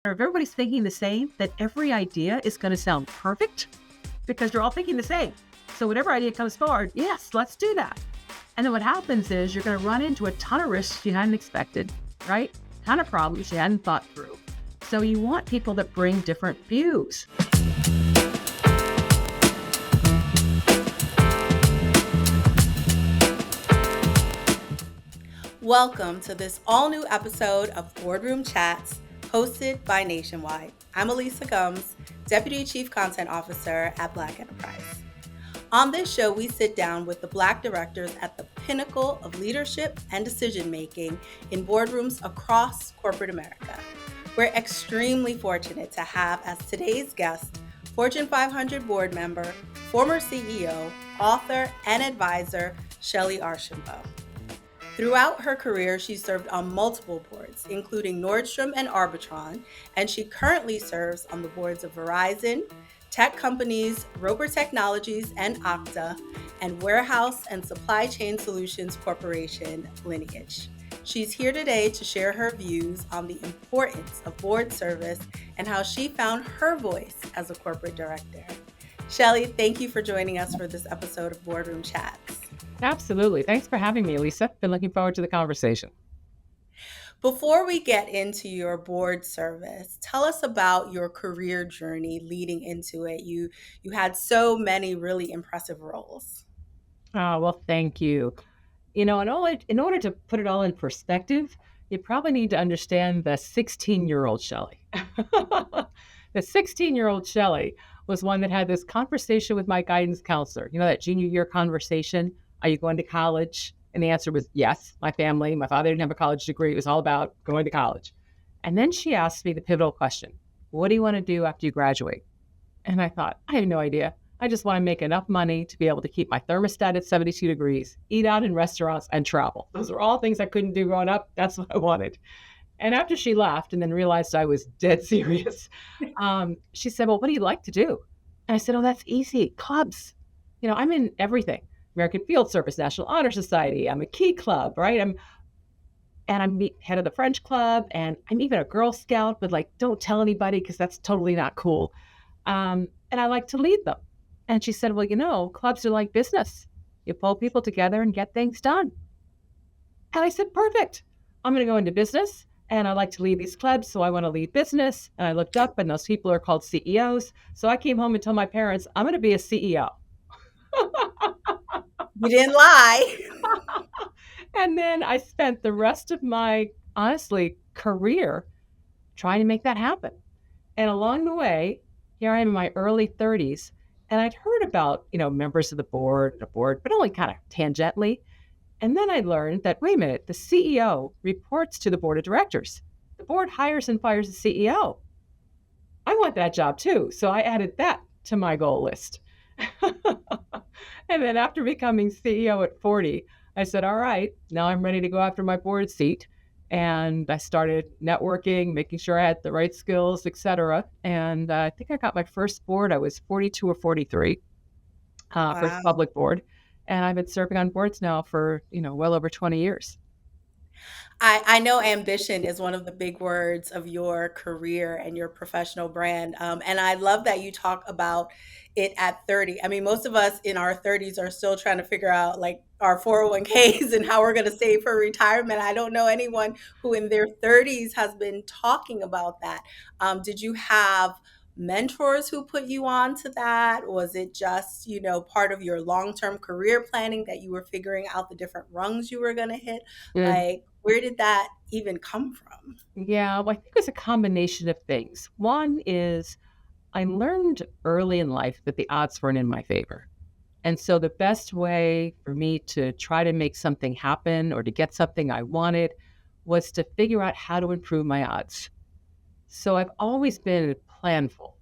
Or if everybody's thinking the same, then every idea is going to sound perfect because you're all thinking the same. So whatever idea comes forward, yes, let's do that. And then what happens is you're going to run into a ton of risks you hadn't expected, right? A ton of problems you hadn't thought through. So you want people that bring different views. Welcome to this all-new episode of Boardroom Chats, hosted by Nationwide. I'm Elisa Gumbs, Deputy Chief Content Officer at Black Enterprise. On this show, we sit down with the Black directors at the pinnacle of leadership and decision-making in boardrooms across corporate America. We're extremely fortunate to have as today's guest, Fortune 500 board member, former CEO, author, and advisor, Shellye Archambeau. Throughout her career, she served on multiple boards, including Nordstrom and Arbitron, and she currently serves on the boards of Verizon, tech companies Roper Technologies and Okta, and Warehouse and Supply Chain Solutions Corporation, Lineage. She's here today to share her views on the importance of board service and how she found her voice as a corporate director. Shellye, thank you for joining us for this episode of Boardroom Chats. Absolutely. Thanks for having me, Lisa. Been looking forward to the conversation. Before we get into your board service, tell us about your career journey leading into it. You had so many really impressive roles. Oh, well, thank you. In order to put it all in perspective, you probably need to understand the 16-year-old Shellye. The 16-year-old Shellye was one that had this conversation with my guidance counselor. You know, that junior year conversation. Are you going to college? And the answer was yes. My father didn't have a college degree. It was all about going to college. And then she asked me the pivotal question, what do you want to do after you graduate? And I thought, I have no idea. I just want to make enough money to be able to keep my thermostat at 72 degrees, eat out in restaurants, and travel. Those are all things I couldn't do growing up. That's what I wanted. And after she left and then realized I was dead serious, she said, well, what do you like to do? And I said, oh, that's easy. Clubs. I'm in everything. American Field Service, National Honor Society. I'm a Key Club, right? I'm head of the French Club, and I'm even a Girl Scout, but don't tell anybody because that's totally not cool. And I like to lead them. And she said, well, clubs are like business. You pull people together and get things done. And I said, perfect. I'm going to go into business, and I like to lead these clubs, so I want to lead business. And I looked up, and those people are called CEOs. So I came home and told my parents, I'm going to be a CEO. You didn't lie. And then I spent the rest of my, career trying to make that happen. And along the way, here I am in my early 30s, and I'd heard about, members of the board, but only kind of tangentially. And then I learned that, wait a minute, the CEO reports to the board of directors. The board hires and fires the CEO. I want that job too. So I added that to my goal list. And then after becoming CEO at 40, I said, all right, now I'm ready to go after my board seat. And I started networking, making sure I had the right skills, et cetera. And I think I got my first board. I was 42 or 43, Wow. First public board. And I've been serving on boards now for, well over 20 years. I know ambition is one of the big words of your career and your professional brand. And I love that you talk about it at 30. I mean, most of us in our 30s are still trying to figure out our 401ks and how we're going to save for retirement. I don't know anyone who in their 30s has been talking about that. Did you have mentors who put you on to that? Was it just, part of your long-term career planning that you were figuring out the different rungs you were going to hit? Where did that even come from? Yeah, well, I think it's a combination of things. One is I learned early in life that the odds weren't in my favor. And so the best way for me to try to make something happen or to get something I wanted was to figure out how to improve my odds. So I've always been planful.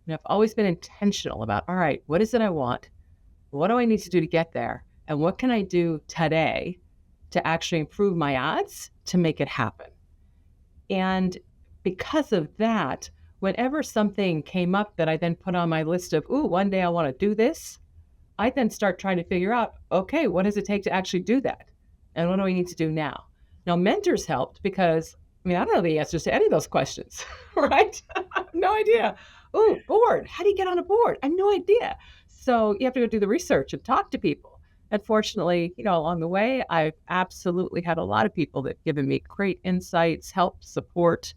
I've always been intentional about, all right, what is it I want? What do I need to do to get there? And what can I do today to actually improve my odds to make it happen? And because of that, whenever something came up that I then put on my list of, one day I want to do this, I then start trying to figure out, okay, what does it take to actually do that? And what do I need to do now? Now, mentors helped because I mean, I don't know the answers to any of those questions, right? No idea. Oh, board. How do you get on a board? I have no idea. So you have to go do the research and talk to people. And fortunately, along the way, I've absolutely had a lot of people that given me great insights, help, support,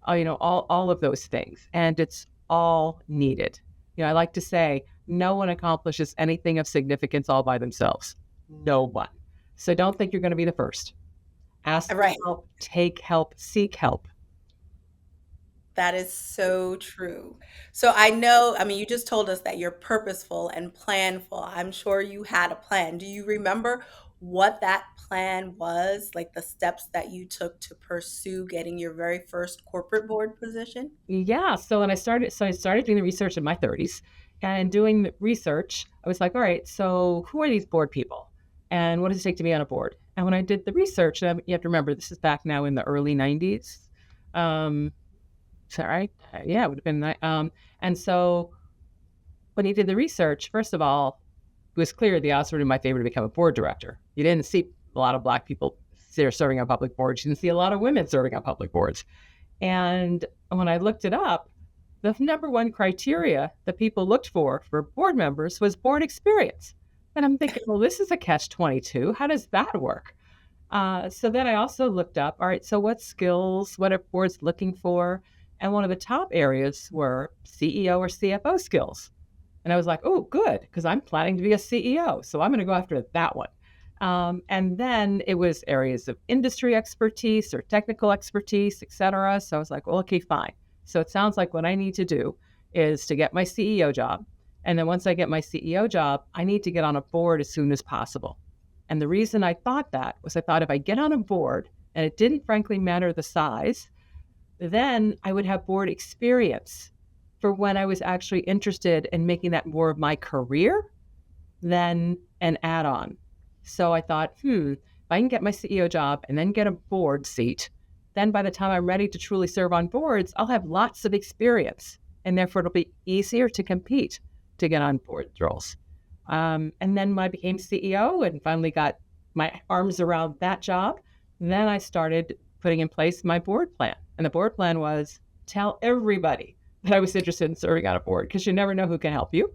all of those things. And it's all needed. I like to say, no one accomplishes anything of significance all by themselves. No one. So don't think you're going to be the first. Ask for Right. help, take help, seek help. That is so true. So I know, I mean, you just told us that you're purposeful and planful. I'm sure you had a plan. Do you remember what that plan was, like the steps that you took to pursue getting your very first corporate board position? Yeah. So I started doing the research in my 30s, and doing the research, I was like, all right, so who are these board people? And what does it take to be on a board? And when I did the research, you have to remember, this is back now in the early 90s. Um, is that right? Yeah, it would have been. And so when he did the research, first of all, it was clear the odds were in my favor to become a board director. You didn't see a lot of Black people there serving on public boards. You didn't see a lot of women serving on public boards. And when I looked it up, the number one criteria that people looked for board members was board experience. And I'm thinking, well, this is a catch 22. How does that work? So then I also looked up, all right, so what skills, what are boards looking for? And one of the top areas were CEO or CFO skills. And I was like, oh, good, because I'm planning to be a CEO. So I'm going to go after that one. And then it was areas of industry expertise or technical expertise, et cetera. So I was like, well, okay, fine. So it sounds like what I need to do is to get my CEO job. And then once I get my CEO job, I need to get on a board as soon as possible. And the reason I thought that was I thought if I get on a board, and it didn't frankly matter the size, then I would have board experience for when I was actually interested in making that more of my career than an add on. So I thought, if I can get my CEO job and then get a board seat, then by the time I'm ready to truly serve on boards, I'll have lots of experience. And therefore, it'll be easier to compete to get on board roles. And then when I became CEO and finally got my arms around that job, then I started putting in place my board plan. And the board plan was tell everybody that I was interested in serving on a board, because you never know who can help you.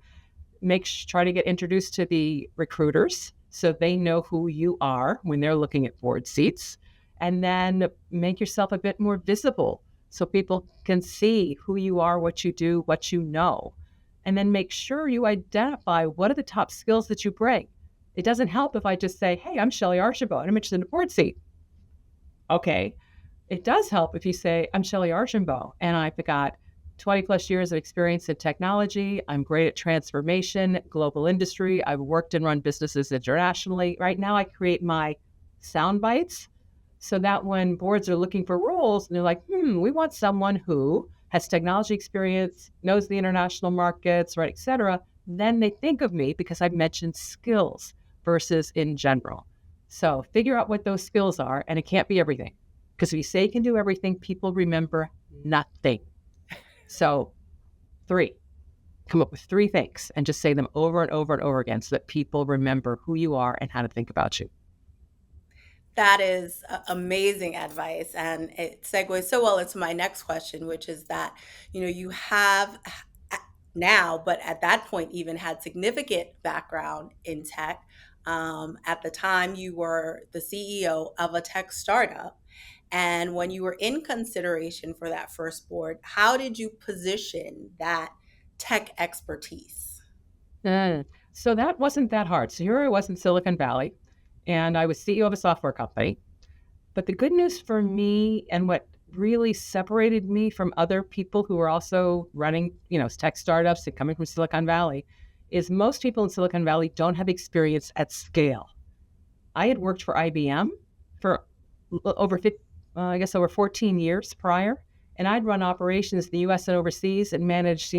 Try to get introduced to the recruiters so they know who you are when they're looking at board seats, and then make yourself a bit more visible so people can see who you are, what you do, what you know. And then make sure you identify what are the top skills that you bring. It doesn't help if I just say, hey, I'm Shellye Archambeau and I'm interested in a board seat. Okay. It does help if you say, I'm Shellye Archambeau and I've got 20 plus years of experience in technology. I'm great at transformation, global industry. I've worked and run businesses internationally. Right now, I create my sound bites so that when boards are looking for roles and they're like, we want someone who has technology experience, knows the international markets, right, et cetera, then they think of me because I've mentioned skills versus in general. So figure out what those skills are, and it can't be everything. Because if you say you can do everything, people remember nothing. So 3, come up with 3 things and just say them over and over and over again so that people remember who you are and how to think about you. That is amazing advice. And it segues so well into my next question, which is that, you have now, but at that point, even had significant background in tech. At the time, you were the CEO of a tech startup. And when you were in consideration for that first board, how did you position that tech expertise? So that wasn't that hard. So here I was in Silicon Valley, and I was CEO of a software company. But the good news for me, and what really separated me from other people who were also running, tech startups and coming from Silicon Valley, is most people in Silicon Valley don't have experience at scale. I had worked for IBM for over 14 years prior, and I'd run operations in the U.S. and overseas and managed,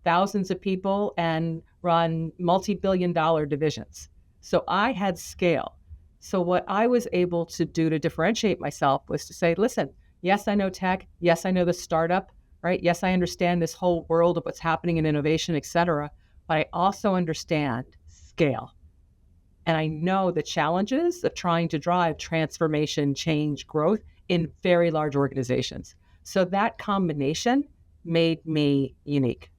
thousands of people and run multi-billion-dollar divisions. So I had scale. So what I was able to do to differentiate myself was to say, listen, yes, I know tech. Yes, I know the startup, right? Yes, I understand this whole world of what's happening in innovation, et cetera. But I also understand scale. And I know the challenges of trying to drive transformation, change, growth in very large organizations. So that combination made me unique.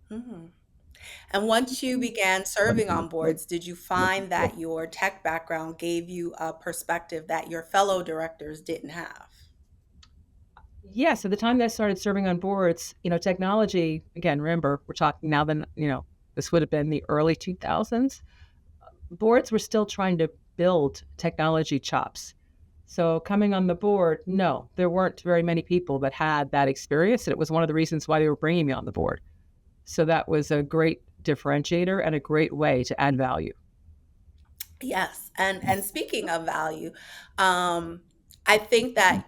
Mhm. And once you began serving on boards, did you find that your tech background gave you a perspective that your fellow directors didn't have? Yes, at the time that I started serving on boards, technology, again, remember, we're talking now then, this would have been the early 2000s. Boards were still trying to build technology chops. So coming on the board, no, there weren't very many people that had that experience. And it was one of the reasons why they were bringing me on the board. So that was a great differentiator and a great way to add value. Yes, and speaking of value, um, I think that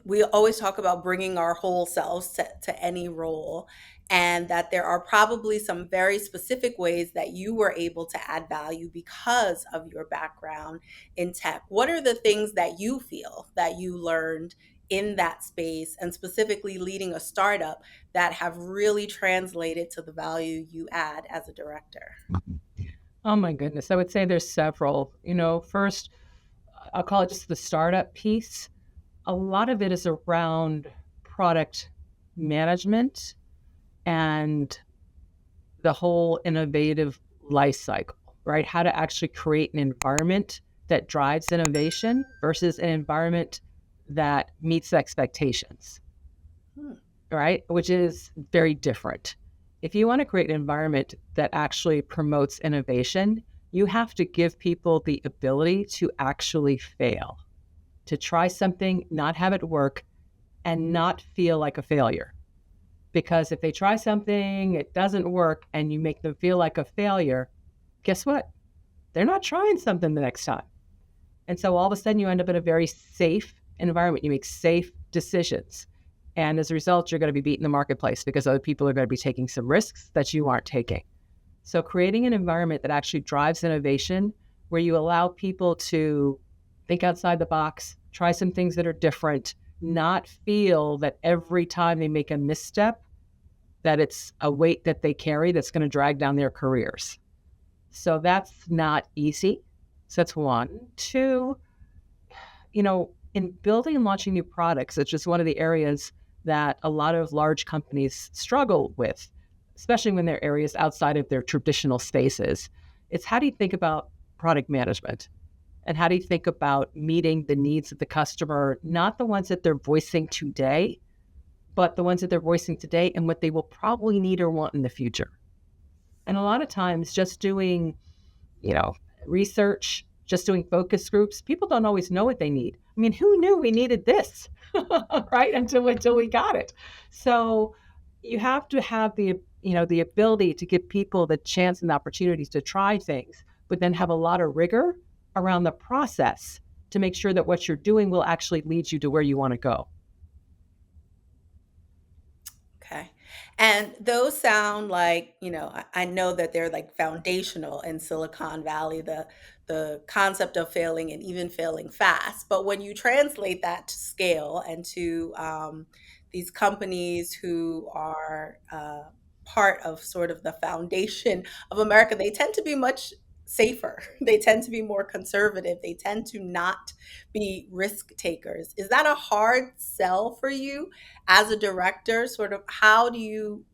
we always talk about bringing our whole selves to any role, and that there are probably some very specific ways that you were able to add value because of your background in tech. What are the things that you feel that you learned in that space, and specifically leading a startup, that have really translated to the value you add as a director? Oh my goodness. I would say there's several. First, I'll call it just the startup piece. A lot of it is around product management and the whole innovative life cycle, right? How to actually create an environment that drives innovation versus an environment that meets expectations, Hmm. right? Which is very different. If you want to create an environment that actually promotes innovation, you have to give people the ability to actually fail, to try something, not have it work, and not feel like a failure. Because if they try something, it doesn't work, and you make them feel like a failure, guess what? They're not trying something the next time. And so all of a sudden, you end up in a very safe environment. You make safe decisions. And as a result, you're going to be beating the marketplace because other people are going to be taking some risks that you aren't taking. So creating an environment that actually drives innovation, where you allow people to think outside the box, try some things that are different, not feel that every time they make a misstep, that it's a weight that they carry that's going to drag down their careers. So that's not easy. So that's one. Two, in building and launching new products, it's just one of the areas that a lot of large companies struggle with, especially when they're areas outside of their traditional spaces. It's how do you think about product management? And how do you think about meeting the needs of the customer, not the ones that they're voicing today, but the ones that they're voicing today and what they will probably need or want in the future. And a lot of times, just doing, you know, research, just doing focus groups, people don't always know what they need. I mean, who knew we needed this, right? Until we got it. So you have to have the ability to give people the chance and the opportunities to try things, but then have a lot of rigor around the process to make sure that what you're doing will actually lead you to where you want to go. Okay. And those sound like, I know that they're like foundational in Silicon Valley, the concept of failing and even failing fast. But when you translate that to scale and to these companies who are part of sort of the foundation of America, they tend to be much safer. They tend to be more conservative. They tend to not be risk takers. Is that a hard sell for you as a director? Sort of, how do you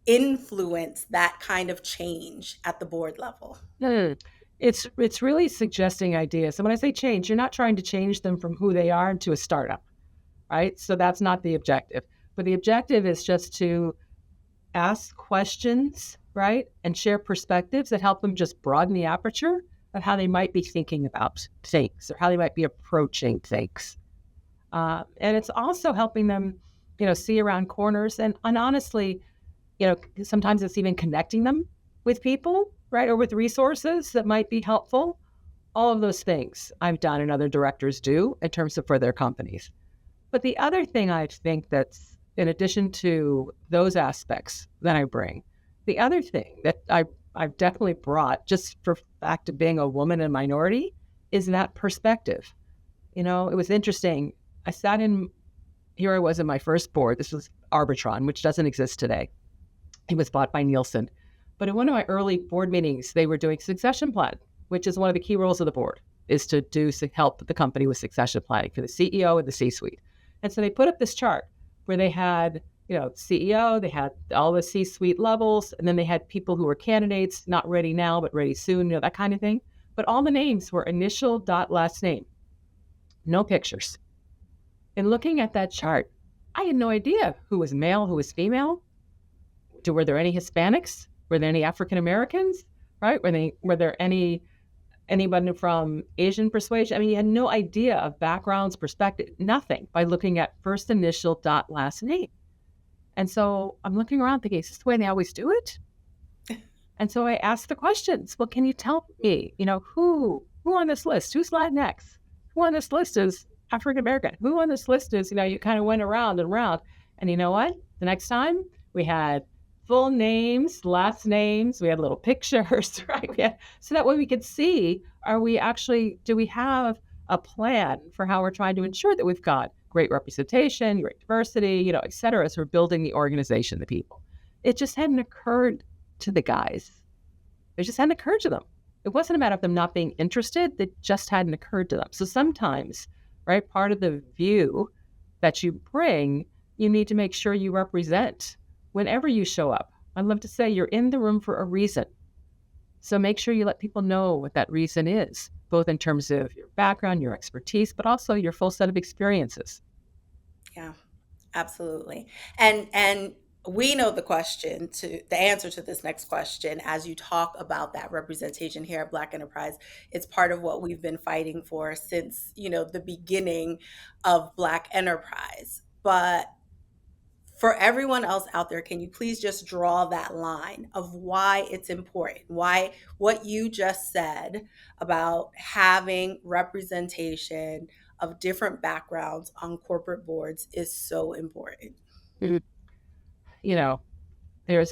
influence that kind of change at the board level? Hmm. It's really suggesting ideas. And when I say change, you're not trying to change them from who they are into a startup, right? So that's not the objective. But the objective is just to ask questions, right? And share perspectives that help them just broaden the aperture of how they might be thinking about things or how they might be approaching things. And it's also helping them, see around corners. And honestly, sometimes it's even connecting them with people, right? Or with resources that might be helpful. All of those things I've done and other directors do in terms of for their companies. But the other thing I think that's in addition to those aspects that I bring, the other thing that I've definitely brought just for fact of being a woman and minority is that perspective. It was interesting. I sat in, here I was in my first board. This was Arbitron, which doesn't exist today. It was bought by Nielsen. But in one of my early board meetings, they were doing succession plan, which is one of the key roles of the board. is to help the company with succession planning for the CEO and the C-suite. And so they put up this chart where they had, CEO, they had all the C-suite levels, and then they had people who were candidates, not ready now, but ready soon, that kind of thing. But all the names were initial dot last name, no pictures. And looking at that chart, I had no idea who was male, who was female. Were there any Hispanics? Were there any African Americans? Right? Were there anybody from Asian persuasion? I mean, you had no idea of backgrounds, perspective, nothing by looking at first initial dot last name. And so I'm looking around thinking, is this the way they always do it? And so I asked the questions. Well, can you tell me, who on this list? Who's Latinx? Who on this list is African American? Who on this list is, you kind of went around and around. And you know what? The next time we had full names, last names, we had little pictures, right? So that way we could see, do we have a plan for how we're trying to ensure that we've got great representation, great diversity, et cetera, as we're building the organization, the people. It just hadn't occurred to the guys. It just hadn't occurred to them. It wasn't a matter of them not being interested. It just hadn't occurred to them. So sometimes, right, part of the view that you bring, you need to make sure you represent whenever you show up. I love to say you're in the room for a reason. So make sure you let people know what that reason is, both in terms of your background, your expertise, but also your full set of experiences. Yeah, absolutely. And we know the answer to this next question as you talk about that representation here at Black Enterprise. It's part of what we've been fighting for since, the beginning of Black Enterprise. But for everyone else out there, can you please just draw that line of why it's important? Why what you just said about having representation of different backgrounds on corporate boards is so important? There's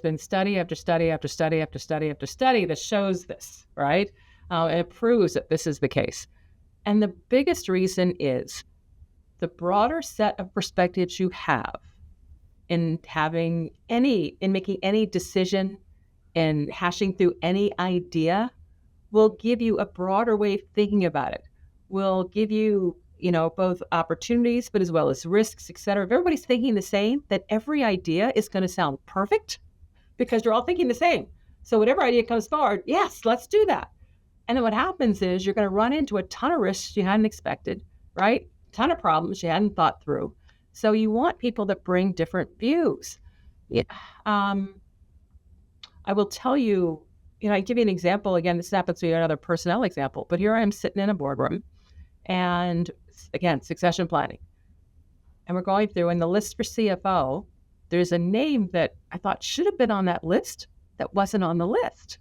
been study after study after study after study after study that shows this, right? It proves that this is the case. And the biggest reason is the broader set of perspectives you have in making any decision and hashing through any idea will give you a broader way of thinking about it. Will give you, both opportunities, but as well as risks, et cetera. If everybody's thinking the same, that every idea is going to sound perfect because you're all thinking the same. So whatever idea comes forward, yes, let's do that. And then what happens is you're going to run into a ton of risks you hadn't expected, right? A ton of problems you hadn't thought through. So you want people that bring different views. Yeah. I will tell you, I give you an example. Again, this happens to be another personnel example, but here I am sitting in a boardroom and again, succession planning. And we're going through, and the list for CFO, there's a name that I thought should have been on that list that wasn't on the list.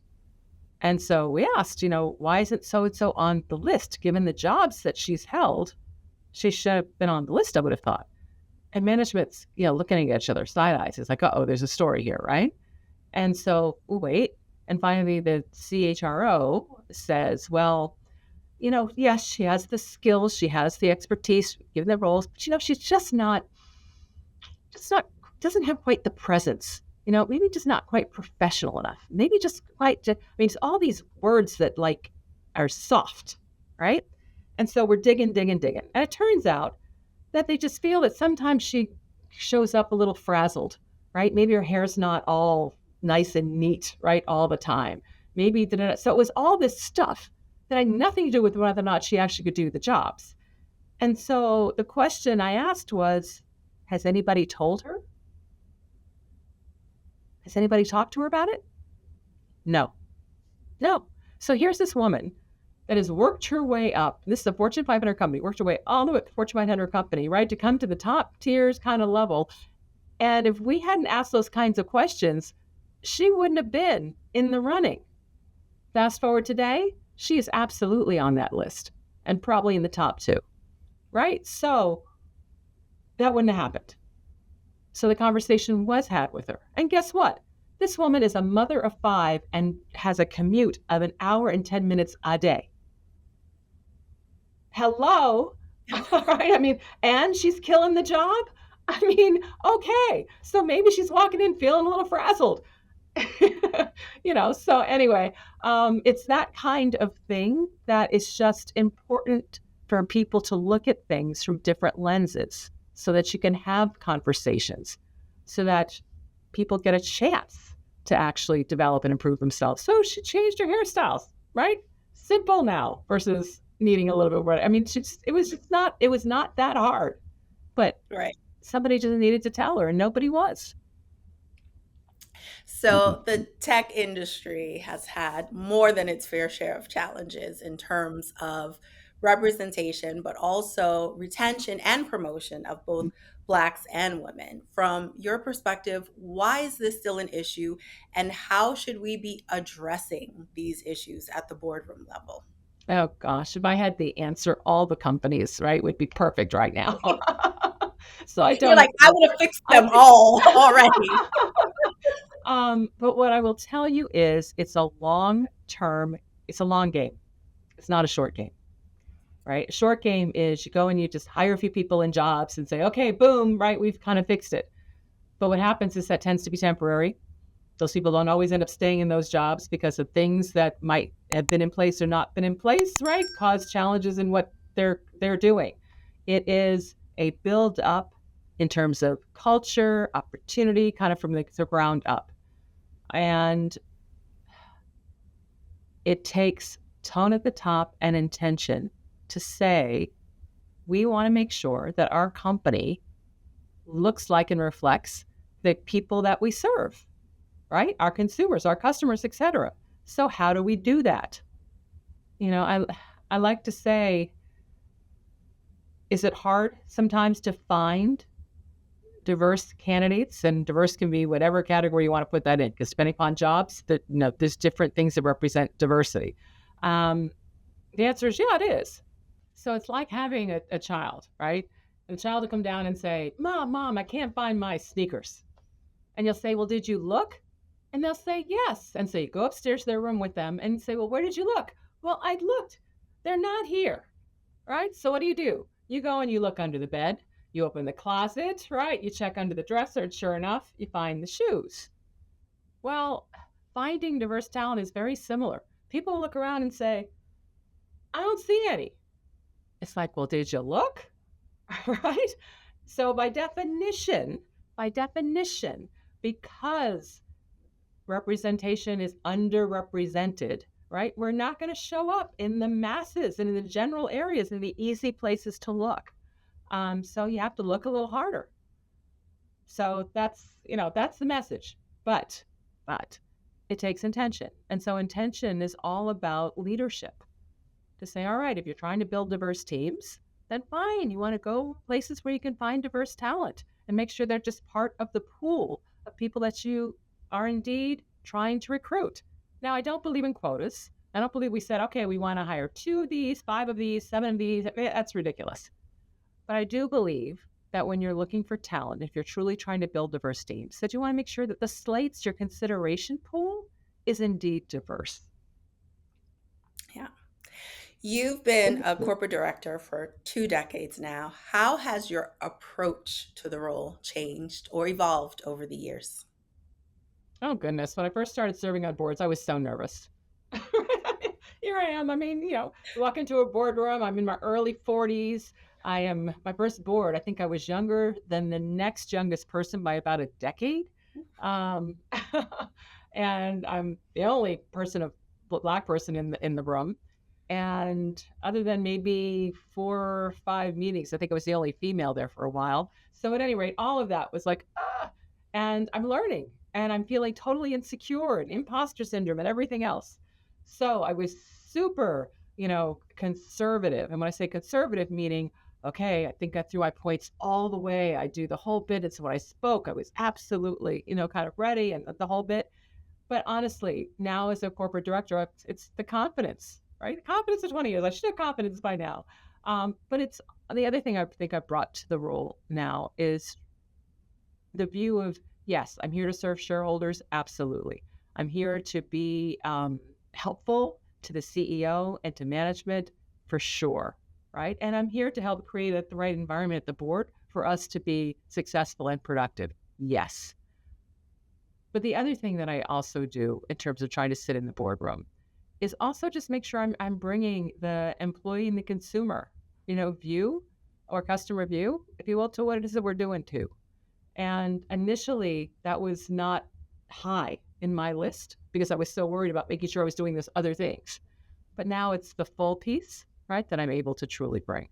And so we asked, why isn't so-and-so on the list? Given the jobs that she's held, she should have been on the list, I would have thought. And management's, looking at each other side eyes. It's like, there's a story here, right? And so we'll wait. And finally, the CHRO says, well, yes, she has the skills, she has the expertise, given the roles, but, she's just not, doesn't have quite the presence. Maybe just not quite professional enough. Maybe just quite, it's all these words that are soft, right? And so we're digging. And it turns out that they just feel that sometimes she shows up a little frazzled, right? Maybe her hair's not all nice and neat, right, all the time. Maybe, so it was all this stuff that had nothing to do with whether or not she actually could do the jobs. And so the question I asked was, has anybody told her? Has anybody talked to her about it? No. So here's this woman that has worked her way up. This is a Fortune 500 company, worked her way all the way up to Fortune 500 company, right, to come to the top tiers kind of level. And if we hadn't asked those kinds of questions, she wouldn't have been in the running. Fast forward today, she is absolutely on that list and probably in the top 2, right? So that wouldn't have happened. So the conversation was had with her. And guess what? This woman is a mother of 5 and has a commute of 1 hour and 10 minutes a day. Hello? Right? And she's killing the job? Okay. So maybe she's walking in feeling a little frazzled. So anyway, it's that kind of thing that is just important for people to look at things from different lenses so that you can have conversations, so that people get a chance to actually develop and improve themselves. So she changed her hairstyles, right? Simple now versus needing a little bit more. I mean, it was not that hard, but Right. somebody just needed to tell her, and nobody was. So the tech industry has had more than its fair share of challenges in terms of representation, but also retention and promotion of both Blacks and women. From your perspective, why is this still an issue, and how should we be addressing these issues at the boardroom level? Oh gosh, if I had the answer, all the companies, right, would be perfect right now. So I You're don't like, I know. would have fixed I them all already. But what I will tell you is it's a long game. It's not a short game, right? A short game is you go and you just hire a few people in jobs and say, okay, boom, right, we've kind of fixed it. But what happens is that tends to be temporary. Those people don't always end up staying in those jobs because of things that might have been in place or not been in place, right? Cause challenges in what they're doing. It is a build up in terms of culture, opportunity, kind of from the ground up. And it takes tone at the top and intention to say, we want to make sure that our company looks like and reflects the people that we serve, right? Our consumers, our customers, etc. So how do we do that? You know, I like to say, is it hard sometimes to find diverse candidates? And diverse can be whatever category you want to put that in, because depending upon jobs, there's different things that represent diversity. Um, the answer is yeah, it is. So it's like having a child, right? And the child will come down and say, Mom, I can't find my sneakers. And you'll say, well, did you look? And they'll say, yes. And so you go upstairs to their room with them and say, well, where did you look? Well, I looked. They're not here, right? So what do? You go and you look under the bed. You open the closet, right? You check under the dresser. And sure enough, you find the shoes. Well, finding diverse talent is very similar. People look around and say, I don't see any. It's like, well, did you look? Right? So by definition, because representation is underrepresented, right? We're not going to show up in the masses and in the general areas and the easy places to look. So you have to look a little harder. So that's the message. But it takes intention. And so intention is all about leadership to say, all right, if you're trying to build diverse teams, then fine. You want to go places where you can find diverse talent and make sure they're just part of the pool of people that you are indeed trying to recruit. Now, I don't believe in quotas. I don't believe we said, okay, we want to hire 2 of these, 5 of these, 7 of these. That's ridiculous. But I do believe that when you're looking for talent, if you're truly trying to build diverse teams, that you want to make sure that the slates, your consideration pool, is indeed diverse. Yeah. You've been a corporate director for 2 decades now. How has your approach to the role changed or evolved over the years? Oh goodness, when I first started serving on boards, I was so nervous. Here I am. I mean, walk into a boardroom. I'm in my early 40s. I am my first board. I think I was younger than the next youngest person by about a decade. Um, and I'm the only black person in the room. And other than maybe 4 or 5 meetings, I think I was the only female there for a while. So at any rate, all of that was like, and I'm learning and I'm feeling totally insecure and imposter syndrome and everything else. So I was super, conservative. And when I say conservative, meaning, okay, I think I threw my points all the way. I do the whole bit. It's when I spoke, I was absolutely, kind of ready and the whole bit. But honestly, now as a corporate director, it's the confidence, right? Confidence in 20 years. I should have confidence by now. But it's the other thing I think I brought to the role now is the view of, yes, I'm here to serve shareholders. Absolutely. I'm here to be helpful to the CEO and to management for sure. Right. And I'm here to help create the right environment at the board for us to be successful and productive. Yes. But the other thing that I also do in terms of trying to sit in the boardroom is also just make sure I'm bringing the employee and the consumer, view or customer view, if you will, to what it is that we're doing too. And initially, that was not high in my list because I was so worried about making sure I was doing those other things. But now it's the full piece, right, that I'm able to truly bring.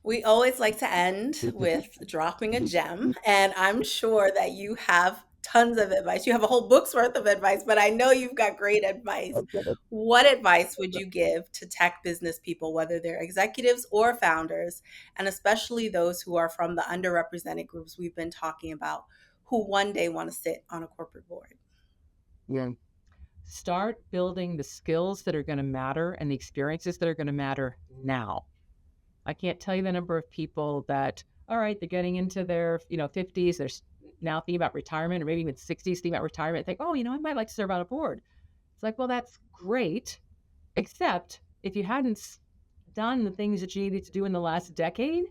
We always like to end with dropping a gem, and I'm sure that you have tons of advice. You have a whole book's worth of advice, but I know you've got great advice. What advice would you give to tech business people, whether they're executives or founders, and especially those who are from the underrepresented groups we've been talking about, who one day want to sit on a corporate board? Yeah. Start building the skills that are going to matter and the experiences that are going to matter now. I can't tell you the number of people that, all right, they're getting into their, 50s, they're now thinking about retirement, or maybe even 60s, thinking about retirement, think, oh, I might like to serve on a board. It's like, well, that's great, except if you hadn't done the things that you needed to do in the last decade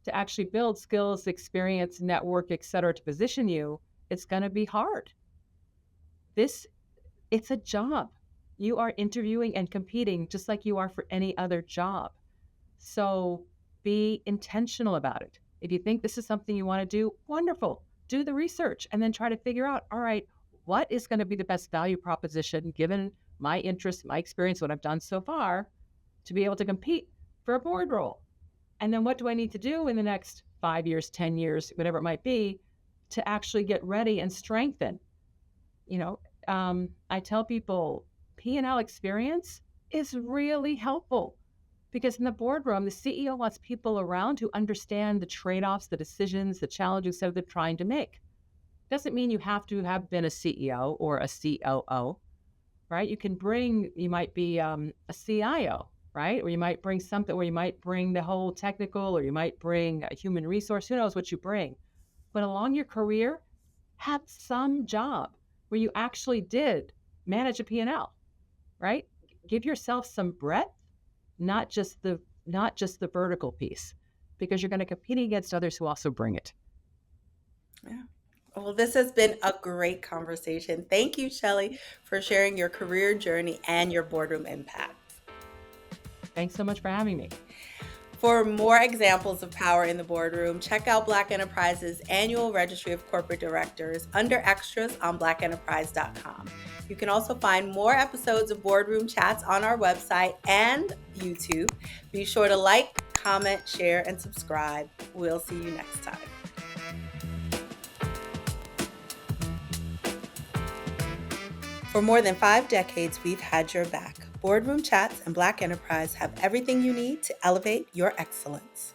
to actually build skills, experience, network, et cetera, to position you, it's going to be hard. It's a job. You are interviewing and competing just like you are for any other job. So be intentional about it. If you think this is something you want to do, wonderful. Do the research and then try to figure out, all right, what is going to be the best value proposition given my interest, my experience, what I've done so far to be able to compete for a board role? And then what do I need to do in the next 5 years, 10 years, whatever it might be, to actually get ready and strengthen? I tell people P&L experience is really helpful because in the boardroom, the CEO wants people around who understand the trade-offs, the decisions, the challenges that they're trying to make. Doesn't mean you have to have been a CEO or a COO, right? You might be a CIO, right? Or you might bring something where you might bring the whole technical, or you might bring a human resource. Who knows what you bring? But along your career, have some job where you actually did manage a P&L, right? Give yourself some breadth, not just the vertical piece, because you're going to compete against others who also bring it. Yeah. Well, this has been a great conversation. Thank you, Shellye, for sharing your career journey and your boardroom impact. Thanks so much for having me. For more examples of power in the boardroom, check out Black Enterprise's annual registry of corporate directors under extras on blackenterprise.com. You can also find more episodes of Boardroom Chats on our website and YouTube. Be sure to like, comment, share, and subscribe. We'll see you next time. For more than 5 decades, we've had your back. Boardroom Chats and Black Enterprise have everything you need to elevate your excellence.